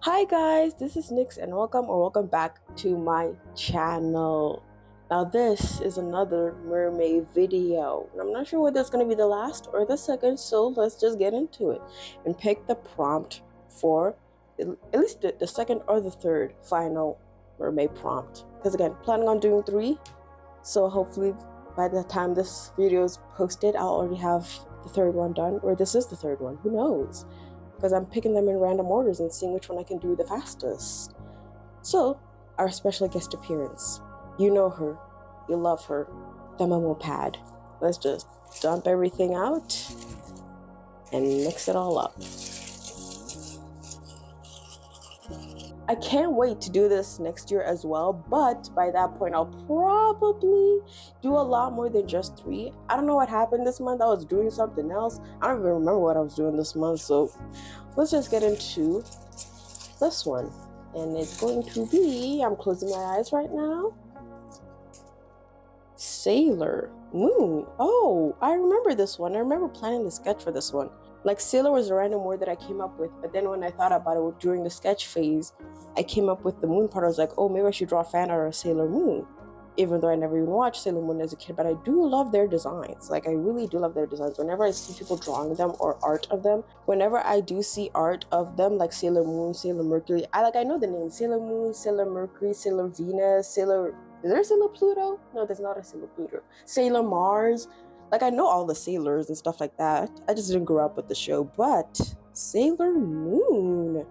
Hi guys, this is Nix and welcome back to my channel. Now this is another mermaid video. And I'm not sure whether it's going to be the last or the second, so let's just get into it and pick the prompt for at least the second or the third final mermaid prompt. Because again, planning on doing 3, so hopefully by the time this video is posted, I'll already have the third one done, or this is the third one, who knows? Because I'm picking them in random orders and seeing which one I can do the fastest. So, our special guest appearance. You know her, you love her, the Momo Pad. Let's just dump everything out and mix it all up. I can't wait to do this next year as well, but by that point I'll probably do a lot more than just 3. I don't know what happened this month. I was doing something else. I don't even remember what I was doing this month, so let's just get into this one. And it's going to be, I'm closing my eyes right now, Sailor Moon. Oh, I remember this one. I remember planning the sketch for this one. Like, Sailor was a random word that I came up with, but then when I thought about it during the sketch phase, I came up with the moon part. I was like, oh, maybe I should draw a fan art of Sailor Moon. Even though I never even watched Sailor Moon as a kid, but I do love their designs. Like, I really do love their designs. Whenever I see people drawing them or art of them, whenever I do see art of them, like Sailor Moon, Sailor Mercury, I know the names: Sailor Moon, Sailor Mercury, Sailor Venus, Sailor... Is there a Sailor Pluto? No, there's not a Sailor Pluto. Sailor Mars. Like, I know all the sailors and stuff like that. I just didn't grow up with the show. But Sailor Moon,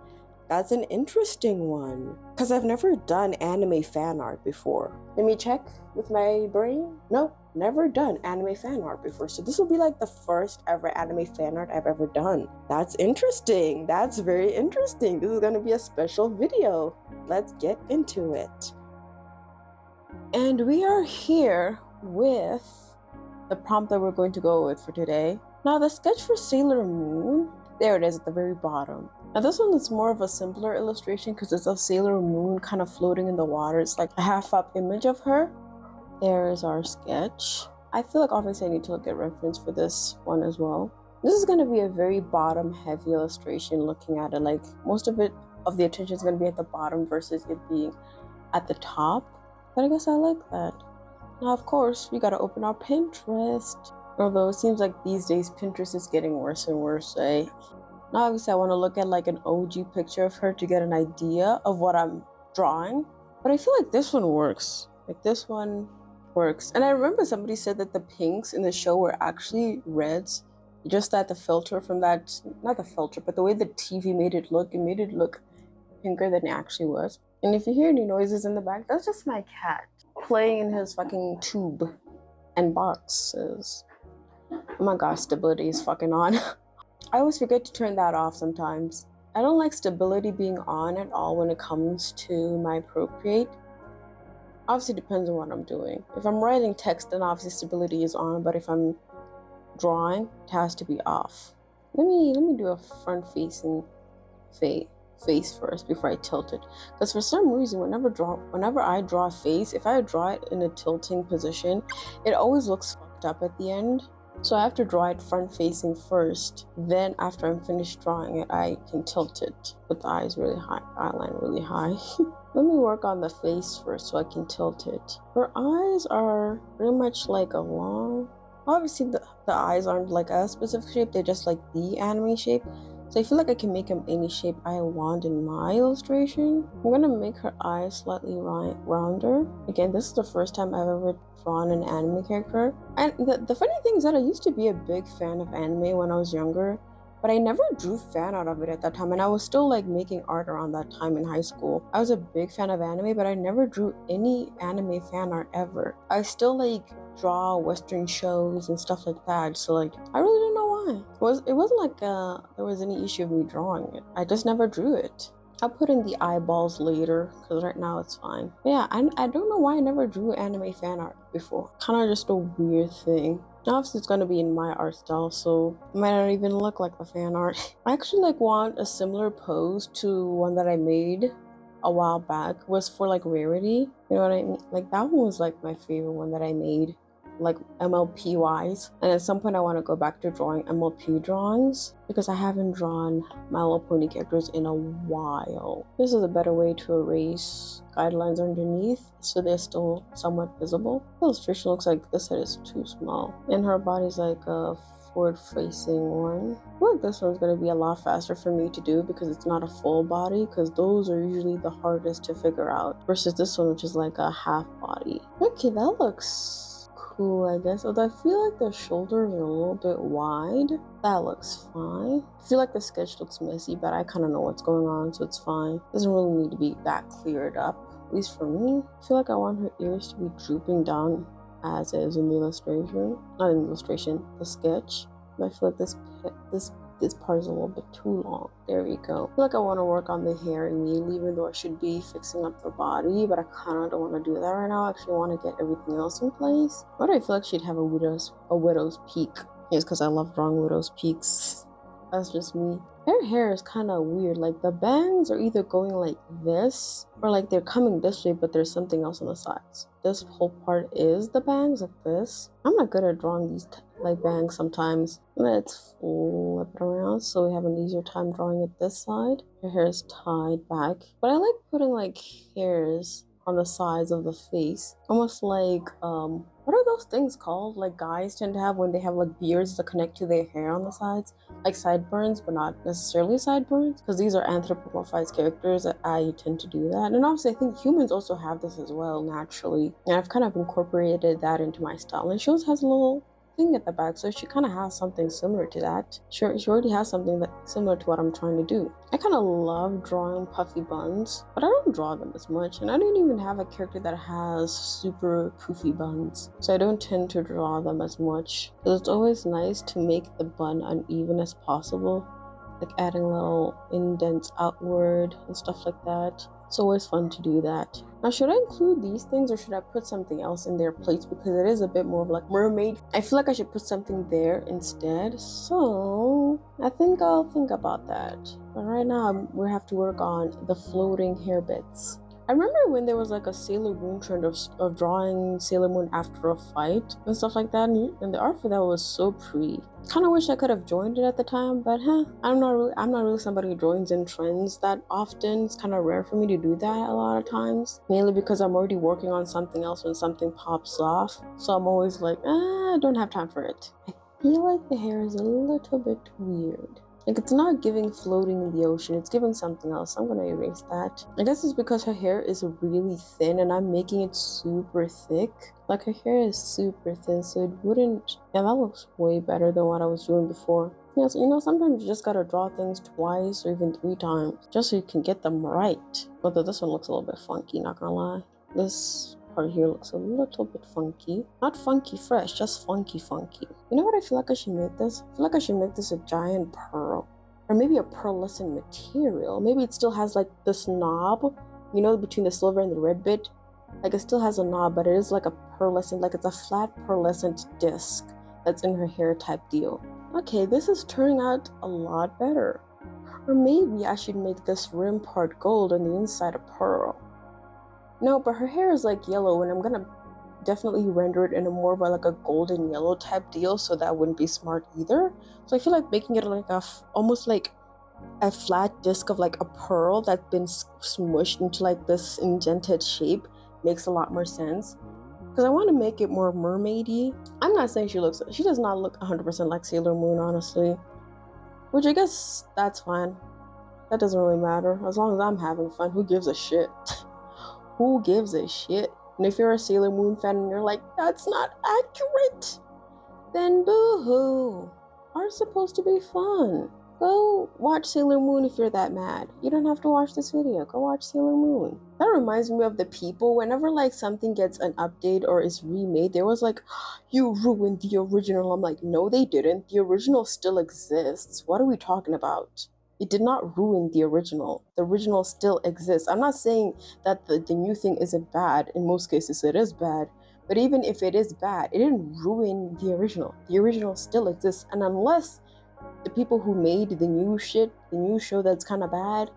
that's an interesting one. Because I've never done anime fan art before. Let me check with my brain. Nope, never done anime fan art before. So this will be like the first ever anime fan art I've ever done. That's interesting. That's very interesting. This is going to be a special video. Let's get into it. And we are here with the prompt that we're going to go with for today. Now, the sketch for Sailor Moon, there it is at the very bottom. Now, this one is more of a simpler illustration because it's a Sailor Moon kind of floating in the water. It's like a half-up image of her. There is our sketch. I feel like obviously I need to look at reference for this one as well. This is going to be a very bottom-heavy illustration looking at it. Like, most of the attention is going to be at the bottom versus it being at the top. But I guess I like that. Now, of course, we gotta open our Pinterest. Although it seems like these days Pinterest is getting worse and worse, eh? Now, obviously, I want to look at like an OG picture of her to get an idea of what I'm drawing. But I feel like this one works. Like, this one works. And I remember somebody said that the pinks in the show were actually reds. Just that the filter from that, not the filter, but the way the TV made it look pinker than it actually was. And if you hear any noises in the back, that's just my cat playing in his fucking tube and boxes. Oh my gosh, stability is fucking on. I always forget to turn that off sometimes. I don't like stability being on at all when it comes to my Procreate. Obviously, it depends on what I'm doing. If I'm writing text, then obviously stability is on, but if I'm drawing, it has to be off. Let me do a front-facing face first before I tilt it, because for some reason whenever I draw a face, if I draw it in a tilting position, it always looks fucked up at the end. So I have to draw it front facing first, then after I'm finished drawing it, I can tilt it with the eyes really high, eyeline really high. Let me work on the face first so I can tilt it. Her eyes are pretty much like a long, obviously the eyes aren't like a specific shape, they're just like the anime shape. So I feel like I can make them any shape I want in my illustration. I'm gonna make her eyes slightly rounder. Again, this is the first time I've ever drawn an anime character. And the funny thing is that I used to be a big fan of anime when I was younger, but I never drew fan art of it at that time. And I was still like making art around that time in high school. I was a big fan of anime, but I never drew any anime fan art ever. I still like draw Western shows and stuff like that. So like, I really don't know why. It wasn't like there was any issue of me drawing it. I just never drew it. I'll put in the eyeballs later because right now it's fine. But yeah, I don't know why I never drew anime fan art before. Kind of just a weird thing. Obviously, it's going to be in my art style, so it might not even look like the fan art. I actually like want a similar pose to one that I made a while back. It was for like Rarity. You know what I mean? Like, that one was like my favorite one that I made. like MLP wise, and at some point I want to go back to drawing MLP drawings because I haven't drawn My Little Pony characters in a while. This is a better way to erase guidelines underneath so they're still somewhat visible. The illustration looks like this side is too small, and her body's like a forward-facing one. I feel like this one's going to be a lot faster for me to do because it's not a full body, because those are usually the hardest to figure out, versus this one, which is like a half body. Okay, that looks cool, I guess. Although I feel like the shoulders are a little bit wide. That looks fine. I feel like the sketch looks messy, but I kind of know what's going on, so it's fine. Doesn't really need to be that cleared up, at least for me. I feel like I want her ears to be drooping down as is in the illustration. Not in the illustration, the sketch. But I feel like this part is a little bit too long. There we go. I feel like I want to work on the hair immediately, even though I should be fixing up the body, but I kind of don't want to do that right now. I actually want to get everything else in place. Why do I feel like she'd have a widow's peak? Yes, because I love drawing widow's peaks. That's just me. Her hair is kind of weird. Like the bangs are either going like this or like they're coming this way, but there's something else on the sides. This whole part is the bangs like this. I'm not good at drawing these like bangs sometimes. Let's flip it around so we have an easier time drawing it this side. Her hair is tied back, but I like putting like hairs on the sides of the face, almost like what are those things called, like guys tend to have when they have like beards that connect to their hair on the sides, like sideburns, but not necessarily sideburns, because these are anthropomorphized characters that I tend to do that. And obviously I think humans also have this as well naturally, and I've kind of incorporated that into my style. And she also has a little thing at the back, so she kind of has something similar to that. She already has something that's similar to what I'm trying to do. I kind of love drawing puffy buns, but I don't draw them as much, and I don't even have a character that has super poofy buns, so I don't tend to draw them as much, because it's always nice to make the bun uneven as possible, like adding little indents outward and stuff like that. It's always fun to do that. Now, should I include these things or should I put something else in their place, because it is a bit more of like mermaid? I feel like I should put something there instead, so I think I'll think about that. But right now we have to work on the floating hair bits. I remember when there was like a Sailor Moon trend of drawing Sailor Moon after a fight and stuff like that, and the art for that was so pretty. Kind of wish I could have joined it at the time, but I'm not really somebody who joins in trends that often. It's kind of rare for me to do that a lot of times, mainly because I'm already working on something else when something pops off. So I'm always like, I don't have time for it. I feel like the hair is a little bit weird. Like it's not giving floating in the ocean, it's giving something else. I'm gonna erase that. I guess it's because her hair is really thin and I'm making it super thick. Like her hair is super thin, so it wouldn't. Yeah, that looks way better than what I was doing before. Yeah, so sometimes you just gotta draw things twice or even 3 times just so you can get them right. Although this one looks a little bit funky, not gonna lie. This part here looks a little bit funky. Not funky fresh, just funky. You know what I feel like I should make this? I feel like I should make this a giant pearl. Or maybe a pearlescent material. Maybe it still has like this knob, between the silver and the red bit. Like it still has a knob, but it is like a pearlescent, like it's a flat pearlescent disc that's in her hair type deal. Okay, this is turning out a lot better. Or maybe I should make this rim part gold and the inside a pearl. No, but her hair is like yellow, and I'm gonna definitely render it in a more of like a golden yellow type deal, so that wouldn't be smart either. So I feel like making it like almost like a flat disc of like a pearl that's been smushed into like this indented shape makes a lot more sense, because I want to make it more mermaidy. I'm not saying she does not look 100% like Sailor Moon, honestly, which I guess that's fine. That doesn't really matter as long as I'm having fun. Who gives a shit? Who gives a shit? And if you're a Sailor Moon fan and you're like, that's not accurate, then boo-hoo. Art's supposed to be fun. Go watch Sailor Moon if you're that mad. You don't have to watch this video. Go watch Sailor Moon. That reminds me of the people, whenever like something gets an update or is remade, there was like, you ruined the original. I'm like, no, they didn't. The original still exists. What are we talking about? It did not ruin the original. The original still exists. I'm not saying that the new thing isn't bad. In most cases, it is bad. But even if it is bad, it didn't ruin the original. The original still exists. And unless the people who made the new show that's kind of bad,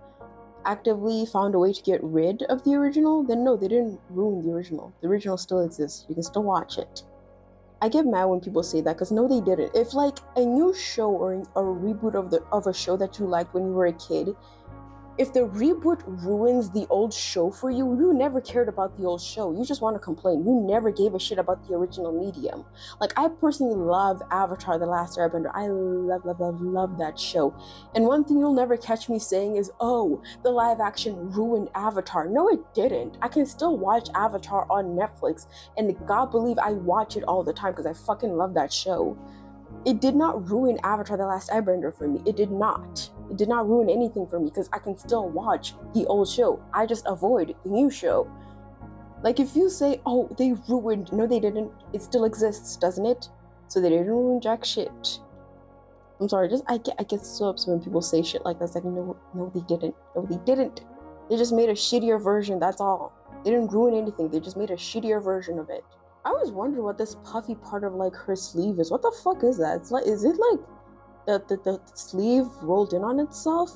actively found a way to get rid of the original, then no, they didn't ruin the original. The original still exists. You can still watch it. I get mad when people say that because no, they didn't. If like a new show or a reboot of a show that you liked when you were a kid, if the reboot ruins the old show for you, you never cared about the old show. You just want to complain. You never gave a shit about the original medium. Like, I personally love Avatar: The Last Airbender. I love that show. And one thing you'll never catch me saying is, oh, the live action ruined Avatar. No, it didn't. I can still watch Avatar on Netflix, and God believe I watch it all the time because I fucking love that show. It did not ruin Avatar: The Last Airbender for me. It did not. It did not ruin anything for me because I can still watch the old show. I just avoid the new show. Like, if you say, oh, they ruined, no, they didn't. It still exists, doesn't it? So they didn't ruin jack shit. I'm sorry, I get so upset when people say shit like this. Like, no, they didn't. No, they didn't. They just made a shittier version, that's all. They didn't ruin anything. They just made a shittier version of it. I always wonder what this puffy part of like her sleeve is. What the fuck is that? It's like, is it like the sleeve rolled in on itself?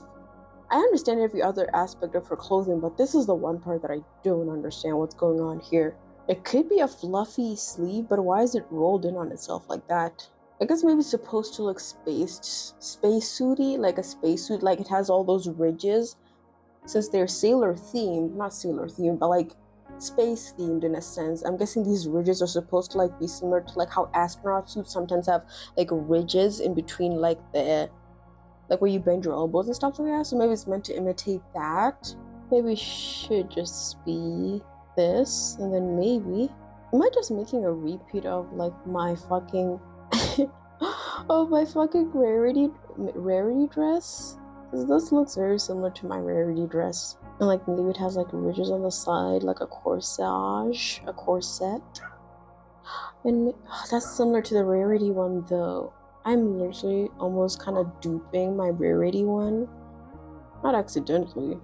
I understand every other aspect of her clothing, but this is the one part that I don't understand what's going on here. It could be a fluffy sleeve, but why is it rolled in on itself like that? I guess maybe it's supposed to look spacesuity, like a spacesuit, like it has all those ridges. Since they're sailor themed, not sailor themed, but like space themed in a sense. I'm guessing these ridges are supposed to like be similar to like how astronaut suits sometimes have like ridges in between like the like where you bend your elbows and stuff like that. So maybe it's meant to imitate that. Maybe it should just be this, and then maybe am I just making a repeat of like my fucking of my fucking rarity dress? Because this looks very similar to my rarity dress. And like maybe it has like ridges on the side, like a corsage, a corset. And that's similar to the rarity one though. I'm literally almost kind of duping my rarity one. Not accidentally.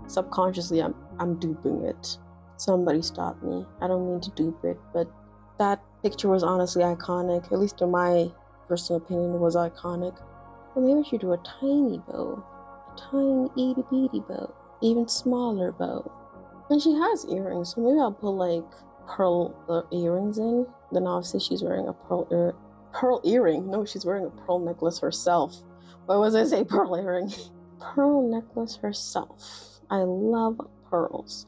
Subconsciously, I'm duping it. Somebody stop me. I don't mean to dupe it, but that picture was honestly iconic. At least in my personal opinion, it was iconic. Well, maybe I should do a tiny bow. A tiny itty bitty bow. Even smaller bow. And she has earrings, so maybe I'll put like pearl earrings in. Then obviously she's wearing a pearl earring. No, she's wearing a pearl necklace herself. Why was I say pearl earring? Pearl necklace herself. I love pearls.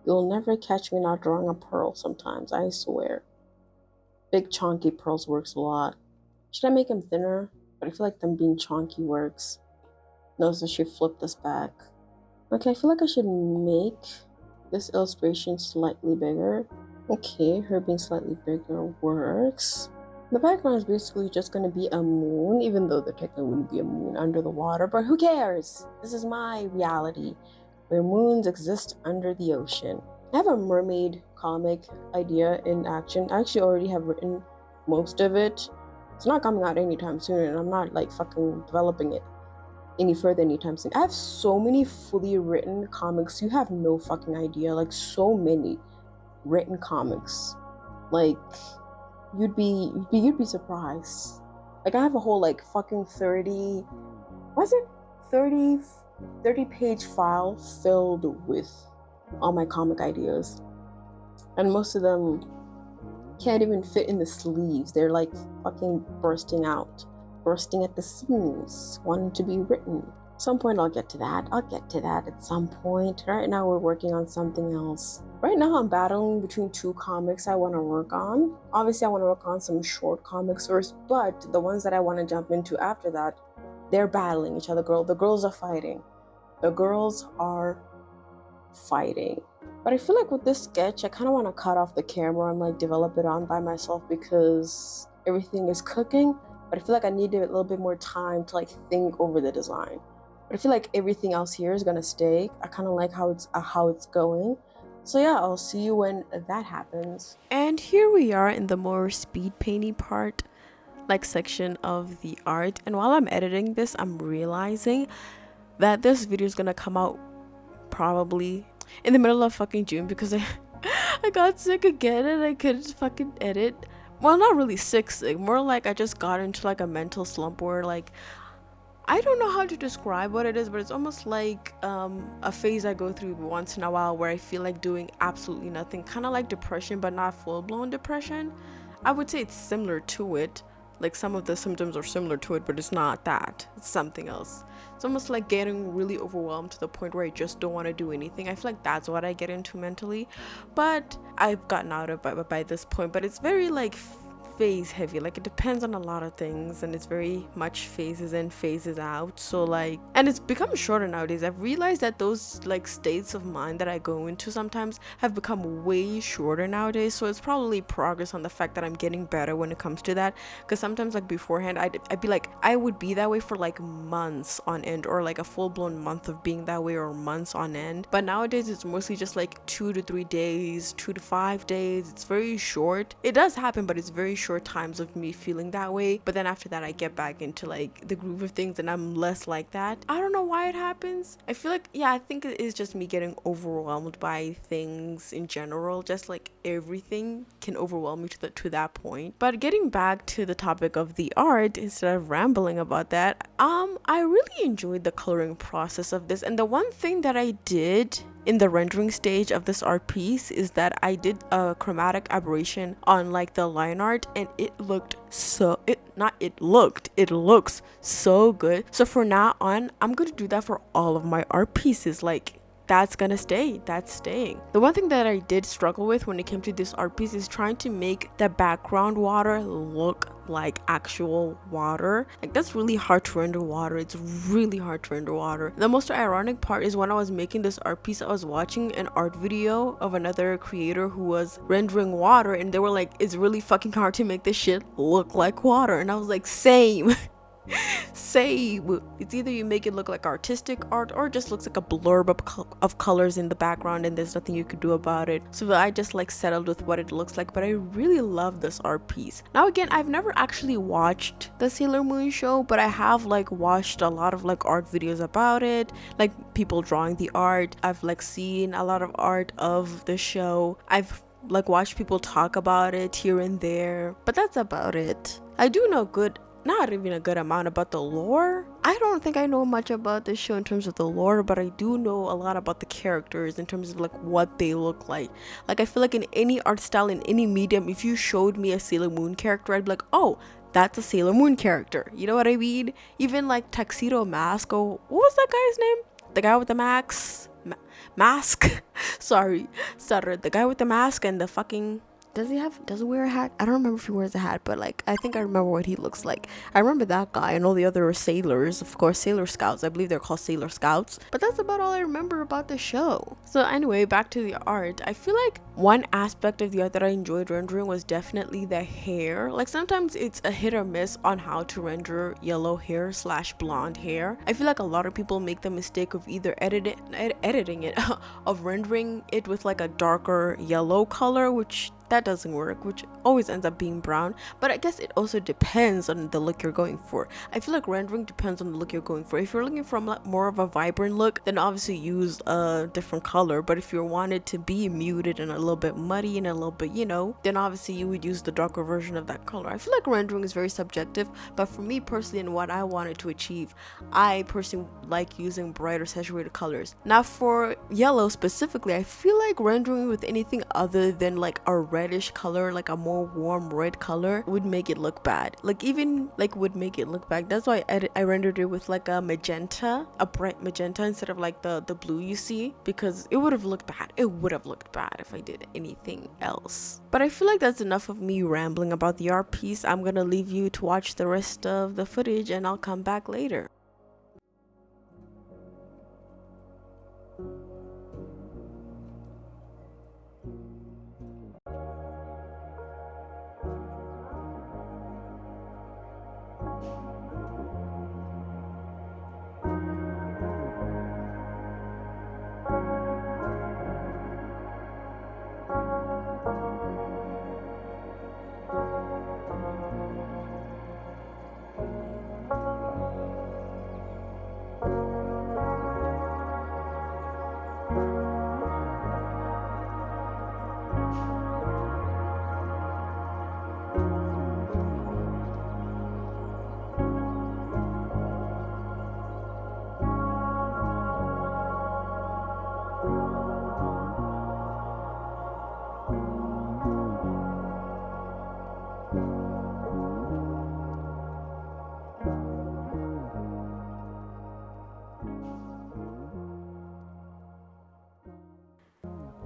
You'll never catch me not drawing a pearl sometimes, I swear. Big chunky pearls works a lot. Should I make them thinner? But I feel like them being chunky works. No, so she flipped this back. Okay, I feel like I should make this illustration slightly bigger. Okay, her being slightly bigger works. The background is basically just going to be a moon, even though there technically wouldn't be a moon under the water, but who cares? This is my reality, where moons exist under the ocean. I have a mermaid comic idea in action. I actually already have written most of it. It's not coming out anytime soon, and I'm not like fucking developing it any further anytime soon. I have so many fully written comics. You have no fucking idea. Like, so many written comics. Like, you'd be surprised. Like, I have a whole like fucking 30 page file filled with all my comic ideas, and most of them can't even fit in the sleeves. They're like fucking bursting at the seams, wanting to be written. At some point I'll get to that at some point. Right now we're working on something else. Right now I'm battling between two comics I want to work on. Obviously I want to work on some short comics first, but the ones that I want to jump into after that, they're battling each other. The girls are fighting. But I feel like with this sketch, I kind of want to cut off the camera and like develop it on by myself because everything is cooking. But I feel like I need a little bit more time to like think over the design. But I feel like everything else here is gonna stay. I kind of like how it's going. So yeah, I'll see you when that happens. And here we are in the more speed painting part, like section of the art. And while I'm editing this, I'm realizing that this video is gonna come out probably in the middle of fucking June because I got sick again and I couldn't fucking edit. Well, not really sick, more like I just got into like a mental slump where like I don't know how to describe what it is, but it's almost like a phase I go through once in a while where I feel like doing absolutely nothing, kind of like depression, but not full-blown depression. I would say it's similar to it. Like some of the symptoms are similar to it, but it's not that. It's something else. It's almost like getting really overwhelmed to the point where I just don't want to do anything. I feel like that's what I get into mentally. But I've gotten out of it by this point. But it's very like phase heavy. Like it depends on a lot of things, and it's very much phases in, phases out. So like, and it's become shorter nowadays. I've realized that those like states of mind that I go into sometimes have become way shorter nowadays. So it's probably progress on the fact that I'm getting better when it comes to that. Because sometimes like beforehand I'd be like, I would be that way for like months on end, or like a full-blown month of being that way, or months on end. But nowadays it's mostly just like 2 to 3 days, 2 to 5 days. It's very short. It does happen, but it's very short times of me feeling that way. But then after that I get back into like the groove of things, and I'm less like that. I don't know why it happens. I feel like, yeah, I think it is just me getting overwhelmed by things in general. Just like everything can overwhelm me to that point. But getting back to the topic of the art, instead of rambling about that, I really enjoyed the coloring process of this. And the one thing that I did in the rendering stage of this art piece is that I did a chromatic aberration on like the line art, and it looked so, it looks so good. So for now on, I'm gonna do that for all of my art pieces. Like, that's gonna stay, that's staying. The one thing that I did struggle with when it came to this art piece is trying to make the background water look like actual water. Like, that's really hard to render water. It's really hard to render water. The most ironic part is when I was making this art piece, I was watching an art video of another creator who was rendering water, and they were like, it's really fucking hard to make this shit look like water. And I was like, same. Same. It's either you make it look like artistic art, or it just looks like a blurb of colors in the background, and there's nothing you could do about it. So I just like settled with what it looks like. But I really love this art piece. Now again, I've never actually watched the Sailor Moon show, but I have like watched a lot of like art videos about it, like people drawing the art. I've like seen a lot of art of the show. I've like watched people talk about it here and there, but that's about it. I do know not even a good amount about the lore. I don't think I know much about this show in terms of the lore, but I do know a lot about the characters in terms of like what they look like. Like, I feel like in any art style, in any medium, if you showed me a Sailor Moon character, I'd be like, oh, that's a Sailor Moon character. You know what I mean? Even like Tuxedo Mask, or what was that guy's name? The guy with the mask. Sorry, stuttered. The guy with the mask and the fucking, does he wear a hat? I don't remember if he wears a hat, but like, I think I remember what he looks like. I remember that guy and all the other sailors, of course, Sailor Scouts. I believe they're called Sailor Scouts. But that's about all I remember about the show. So anyway, back to the art. I feel like one aspect of the art that I enjoyed rendering was definitely the hair. Like, sometimes it's a hit or miss on how to render yellow hair / blonde hair. I feel like a lot of people make the mistake of either editing it of rendering it with like a darker yellow color, which that doesn't work, which always ends up being brown. But I guess it also depends on the look you're going for. I feel like rendering depends on the look you're going for. If you're looking for more of a vibrant look, then obviously use a different color. But if you want it to be muted and a little bit muddy and a little bit, then obviously you would use the darker version of that color. I feel like rendering is very subjective, but for me personally and what I wanted to achieve, I personally like using brighter saturated colors. Now for yellow specifically, I feel like rendering with anything other than like a reddish color, like a more warm red color, would make it look bad. Like, even like would make it look bad. That's why I rendered it with like a magenta, a bright magenta, instead of like the blue you see, because it would have looked bad. It would have looked bad if I did anything else. But I feel like that's enough of me rambling about the art piece. I'm gonna leave you to watch the rest of the footage, and I'll come back later.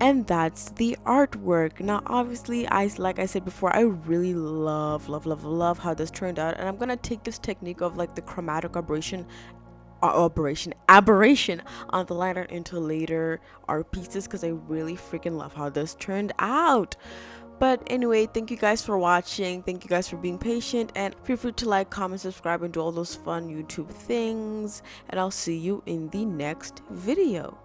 And that's the artwork. Now obviously, like I said before, I really love how this turned out, and I'm gonna take this technique of like the chromatic aberration on the lantern into later art pieces, because I really freaking love how this turned out. But anyway, thank you guys for watching, thank you guys for being patient, and feel free to like, comment, subscribe, and do all those fun YouTube things, and I'll see you in the next video.